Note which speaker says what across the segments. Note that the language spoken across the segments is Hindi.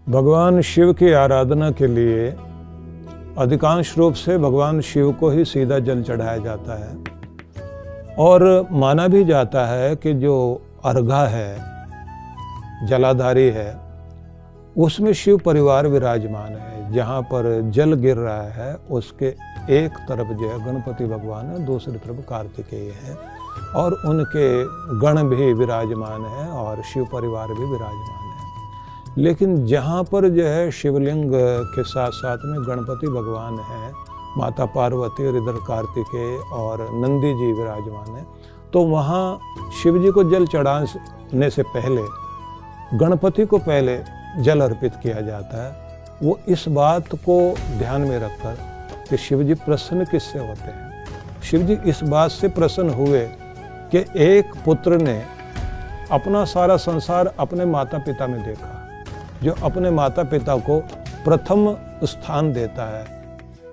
Speaker 1: भगवान शिव की आराधना के लिए अधिकांश रूप से भगवान शिव को ही सीधा जल चढ़ाया जाता है और माना भी जाता है कि जो अर्घा है, जलाधारी है, उसमें शिव परिवार विराजमान है। जहाँ पर जल गिर रहा है उसके एक तरफ जो है गणपति भगवान है, दूसरी तरफ कार्तिकेय है और उनके गण भी विराजमान है और शिव परिवार भी विराजमान है। लेकिन जहाँ पर जो है शिवलिंग के साथ साथ में गणपति भगवान है, माता पार्वती और इधर कार्तिकेय और नंदी जी विराजमान है, तो वहाँ शिव जी को जल चढ़ाने से पहले गणपति को पहले जल अर्पित किया जाता है। वो इस बात को ध्यान में रखकर कि शिव जी प्रसन्न किससे होते हैं। शिव जी इस बात से प्रसन्न हुए कि एक पुत्र ने अपना सारा संसार अपने माता पिता में देखा, जो अपने माता पिता को प्रथम स्थान देता है,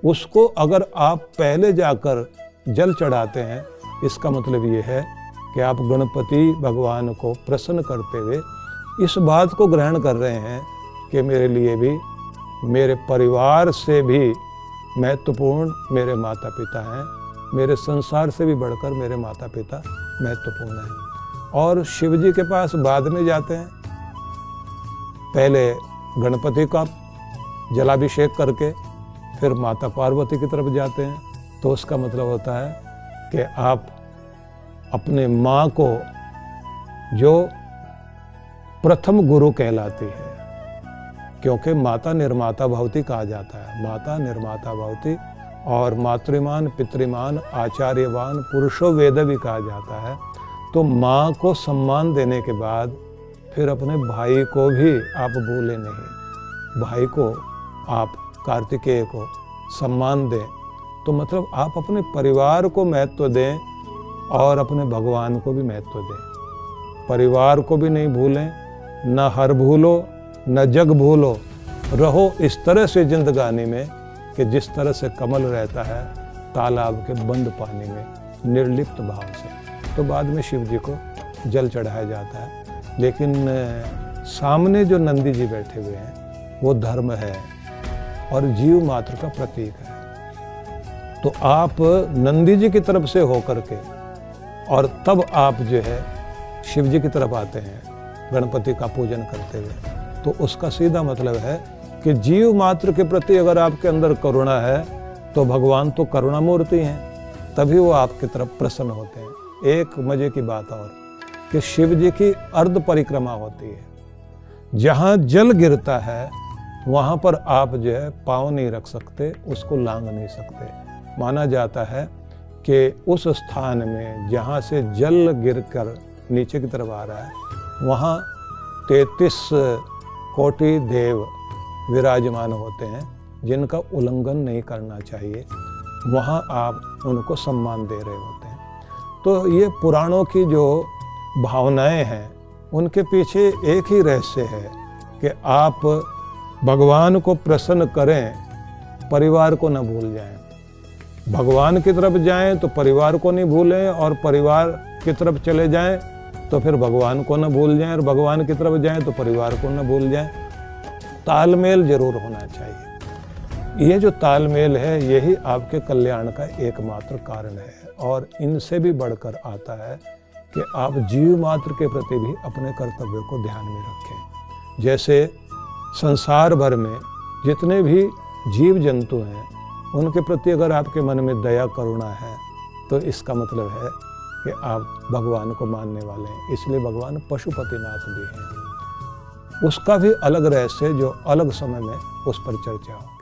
Speaker 1: उसको अगर आप पहले जाकर जल चढ़ाते हैं, इसका मतलब ये है कि आप गणपति भगवान को प्रसन्न करते हुए इस बात को ग्रहण कर रहे हैं कि मेरे लिए भी, मेरे परिवार से भी महत्वपूर्ण मेरे माता पिता हैं, मेरे संसार से भी बढ़कर मेरे माता पिता महत्वपूर्ण हैं। और शिव जी के पास बाद में जाते हैं, पहले गणपति का जलाभिषेक करके फिर माता पार्वती की तरफ जाते हैं। तो उसका मतलब होता है कि आप अपने माँ को, जो प्रथम गुरु कहलाती है, क्योंकि माता निर्माता भवती कहा जाता है, माता निर्माता भवती, और मातृमान पितृमान आचार्यवान पुरुषो वेद भी कहा जाता है। तो माँ को सम्मान देने के बाद फिर अपने भाई को भी आप भूले नहीं, भाई को आप कार्तिकेय को सम्मान दें। तो मतलब आप अपने परिवार को महत्व दें और अपने भगवान को भी महत्व दें। परिवार को भी नहीं भूलें, न हर भूलो न जग भूलो, रहो इस तरह से जिंदगानी में कि जिस तरह से कमल रहता है तालाब के बंद पानी में निर्लिप्त भाव से। तो बाद में शिव जी को जल चढ़ाया जाता है। लेकिन सामने जो नंदी जी बैठे हुए हैं वो धर्म है और जीव मात्र का प्रतीक है। तो आप नंदी जी की तरफ से होकर के और तब आप जो है शिव जी की तरफ आते हैं गणपति का पूजन करते हुए, तो उसका सीधा मतलब है कि जीव मात्र के प्रति अगर आपके अंदर करुणा है तो भगवान तो करुणा मूर्ति हैं, तभी वो आपकी तरफ प्रसन्न होते हैं। एक मजे की बात और कि शिव जी की अर्ध परिक्रमा होती है, जहाँ जल गिरता है वहाँ पर आप जो है पाँव नहीं रख सकते, उसको लांघ नहीं सकते। माना जाता है कि उस स्थान में जहाँ से जल गिरकर नीचे की तरफ आ रहा है, वहाँ 33 कोटि देव विराजमान होते हैं जिनका उल्लंघन नहीं करना चाहिए। वहाँ आप उनको सम्मान दे रहे होते हैं। तो ये पुराणों की जो भावनाएं हैं उनके पीछे एक ही रहस्य है कि आप भगवान को प्रसन्न करें, परिवार को न भूल जाएं। भगवान की तरफ जाएं तो परिवार को नहीं भूलें, और परिवार की तरफ चले जाएं तो फिर भगवान को न भूल जाएं, और भगवान की तरफ जाएं तो परिवार को न भूल जाएं। तालमेल जरूर होना चाहिए। ये जो तालमेल है यही आपके कल्याण का एकमात्र कारण है। और इनसे भी बढ़कर आता है कि आप जीव मात्र के प्रति भी अपने कर्तव्यों को ध्यान में रखें। जैसे संसार भर में जितने भी जीव जंतु हैं उनके प्रति अगर आपके मन में दया करुणा है तो इसका मतलब है कि आप भगवान को मानने वाले हैं। इसलिए भगवान पशुपतिनाथ भी हैं। उसका भी अलग रहस्य जो अलग समय में उस पर चर्चा हो।